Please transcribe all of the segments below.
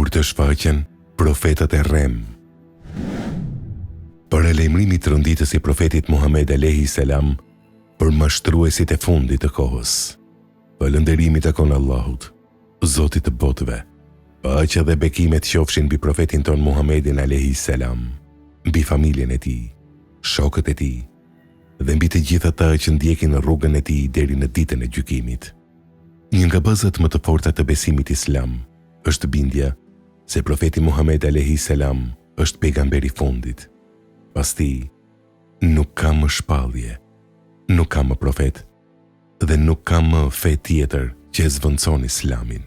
Kur të shfaqen profetët e Rem. Për lajmërimit të rënditës i profetit Muhammed alayhi salam për mashtruesit e fundit të kohës. Falënderimit takon Allahut, Zotit të botëve. Paqja dhe bekimet qofshin mbi profetin ton Muhammedin alayhi salam, mbi familjen e tij, shokët e tij dhe mbi të gjithë ata që ndjekin rrugën e tij deri në ditën e gjykimit. Një nga bazat më të forta të besimit islam është bindja se profeti Muhammed alayhi salam është pejgamberi i fundit. Pas tij nuk ka më shpallje, nuk ka më profet dhe nuk ka më fe tjetër që e zvendçon islamin.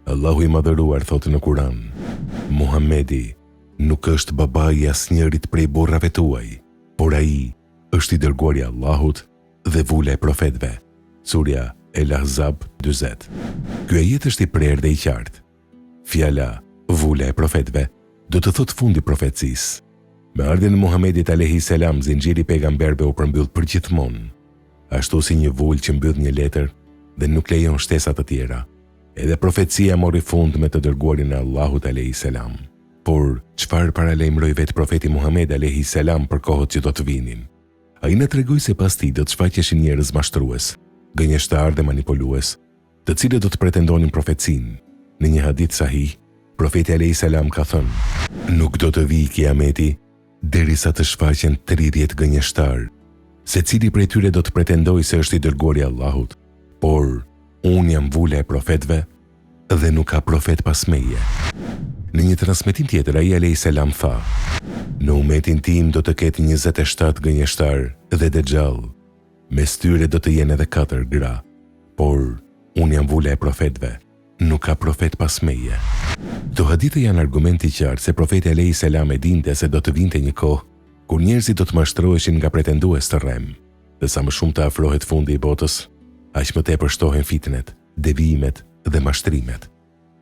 Allahu i madhëruar thotë në Kur'an: Muhamedi nuk është babai i asnjërit prej burrave tuaj, por ai është i dërguari i Allahut dhe vula e profetëve. Surja El-Ahzab 40. Ky ajet është i prerë dhe i qartë. Fjala vula e profetëve do të thotë fundi profecisë. Me ardhen e Muhamedit alayhi salam, zinxhiri pejgamberëve u përmbyll përgjithmonë, ashtu si një vulë që mbyll një letër dhe nuk lejon shtesa të tjera. Edhe profecia mori fund me të dërguarin e Allahut alayhi salam. Por çfarë paralajmëroi vetë profeti Muhammed alayhi salam për kohët që do të vinin? Ai na tregoi se pas tij do të shfaqeshin njerëz mashtrues, gënjeshtar dhe manipulues, të cilët do të pretendonin profecinë. Në një hadith sahih, profeti alayhi salam ka thënë: nuk do të vijë kiameti derisa të shfaqen 30 gënjeshtar, secili prej tyre do të pretendojë se është i dërguari i Allahut, por unë jam vula e profetëve dhe nuk ka profet pas meje. Në një transmetim tjetër, ai alayhi salam tha: në umetin tim do të ketë 27 gënjeshtar dhe dexhall. Mes tyre do të jenë edhe 4 gra, por unë jam vula e profetëve, nuk ka profet pas meje. Këto hadithe janë argumenti i qartë se profeti alayhi salam e dinte se do të vinte një kohë kur njerëzit do të mashtroheshin nga pretendues të Rem, dhe sa më shumë të afrohet fundi i botës, aq më tepër shtohen fitnet, devijimet dhe mashtrimet.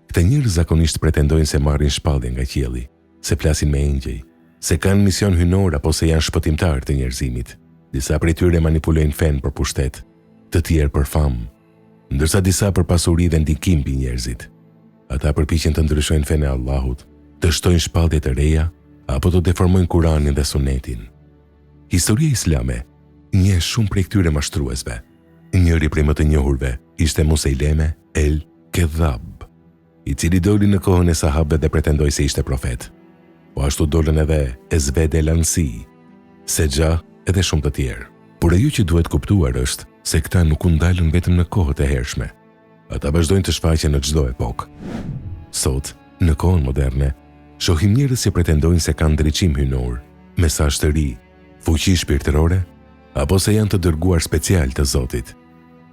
Këta njerëz zakonisht pretendojnë se marrin shpallje nga qielli, se flasin me engjëj, se kanë mision hynor apo se janë shpëtimtar të njerëzimit. Disa prej tyre manipulojnë fen për pushtet, të tjerë për famë, ndërsa disa për pasuri dhe ndikim mbi njerëzit. Ata përpiqen të ndryshojnë fen e Allahut, të shtojnë shpallje të reja apo të deformojnë Kur'anin dhe Sunetin. Historia islame njeh shumë prej këtyre mashtruesve. Njëri prej më të njohurve ishte Musaileme el-Kedhab, i cili doli në kohën e sahabëve dhe pretendoi se ishte profet. Po ashtu dolën edhe Ezved el-Ansi, Sexha edhe shumë të tjerë. Por ajo që duhet kuptuar është se këta nuk u ndalën vetëm në kohët e hershme. Ata vazhdojnë të shfaqen në çdo epokë. Sot, në kohën moderne, shohim njerëz që pretendojnë se kanë ndriçim hynor, mesazh të ri, fuqi shpirtërore, apo se janë të dërguar special të Zotit.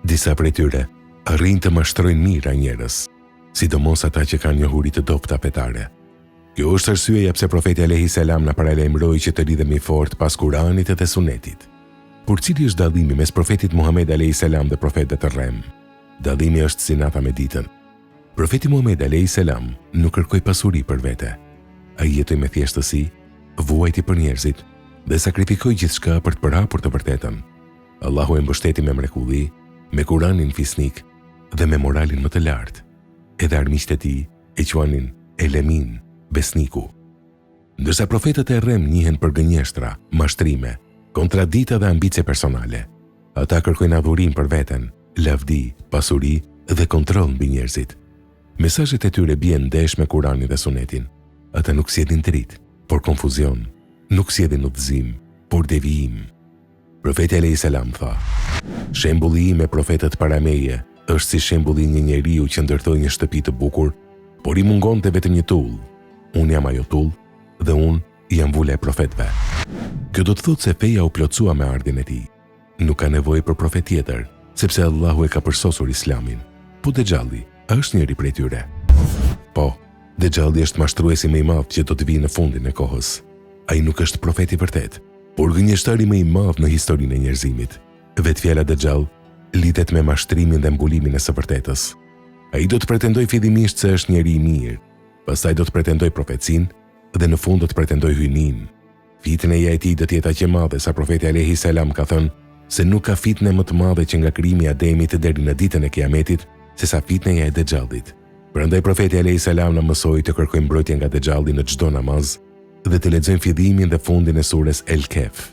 Disa prej tyre arrin të mashtrojnë mira njerëz, sidomos ata që kanë njohuri të dobta fetare. Kjo është arsyeja pse profeti alayhi salam na paralajmëroi që të lidhemi fort pas Kuranit dhe Sunetit. Por cili është dallimi mes profetit Muhammed alayhi salam dhe profetëve të Rem? Dallimi është si nata me ditën. Profeti Muhammed alayhi salam nuk kërkoi pasuri për vete. Ai jetoi me thjeshtësi, vuajti për njerëzit dhe sakrifikoi gjithçka për të përhapur të vërtetën. Allahu e mbështeti me mrekulli, me Kuranin fisnik dhe me moralin më të lartë. Edhe armiqtë e tij e quanin Elemin, besniku. Ndërsa profetët e Rem njihen për gënjeshtra, mashtrime, kontradikta dhe ambicie personale. Ata kërkojnë adhurim për veten, lavdi, pasuri dhe kontroll mbi njerëzit. Mesazhet e tyre bien ndesh me Kuranin dhe Sunetin. Ata nuk sjellin dritë, por konfuzion, nuk sjellin udhëzim, por devijim. Profeti alayhi salam tha: shembulli im me profetët para meje është si shembulli i një njeriu që ndërtoi një shtëpi të bukur, por i mungonte vetëm një tull. Unë jam ajo tull dhe unë jam vula e profetëve. Kjo do të thotë se feja u plotësua me ardhin e tij. Nuk ka nevojë për profet tjetër, sepse Allahu e ka përsosur Islamin. Po Dexhalli është njëri prej tyre. Po, Dexhalli është mashtruesi më i madh që do të vijë në fundin e kohës. Ai nuk është profet i vërtet, por gënjeshtari më i madh në historinë e njerëzimit. Vetë fjala Dexhall lidhet me mashtrimin dhe mbulimin e së vërtetës. Ai do të pretendojë fillimisht se është njeri i mirë, pastaj do të pretendojë profecinë dhe në fund do të pretendojë hyjnin. Fitneja e tij do të jetë aq e madhe sa profeti alayhi salam ka thënë se nuk ka fitne më të madhe që nga krijimi i Ademit deri në ditën e Kiametit, sesa fitneja e Dexhallit. Prandaj profeti alayhis salam na mësoi të kërkojmë mbrojtje nga Dexhalli në çdo namaz dhe të lexojmë fillimin dhe fundin e surës El-Kehf.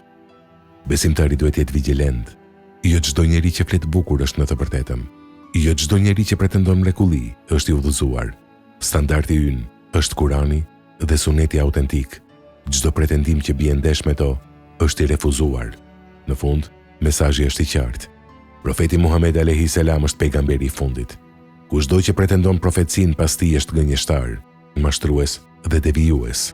Besimtari duhet të jetë vigjilent. Jo çdo njeri që flet bukur është në të vërtetën. Jo çdo njeri që pretendon mrekulli është i udhëzuar. Standardi ynë është Kurani dhe Suneti autentik. Çdo pretendim që bie ndesh me to është i refuzuar. Në fund, mesazhi është i qartë. Profeti Muhammed alayhis salam është pejgamberi i fundit. Kushdo që pretendon profetësinë pas tij është gënjeshtar, mashtrues dhe devijues.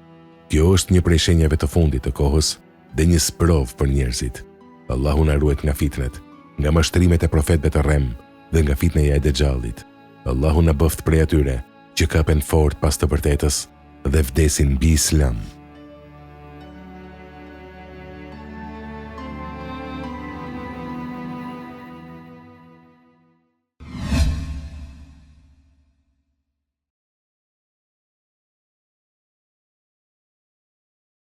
Kjo është një prej shenjave të fundit të kohës dhe një sprov për njerëzit. Allahu na ruaj nga fitnet, nga mashtrimet e profetëve të rrem dhe nga fitneja e Dexhallit. Allahu na bëft prej atyre që kapen fort pas të vërtetës dhe vdesin mbi Islam.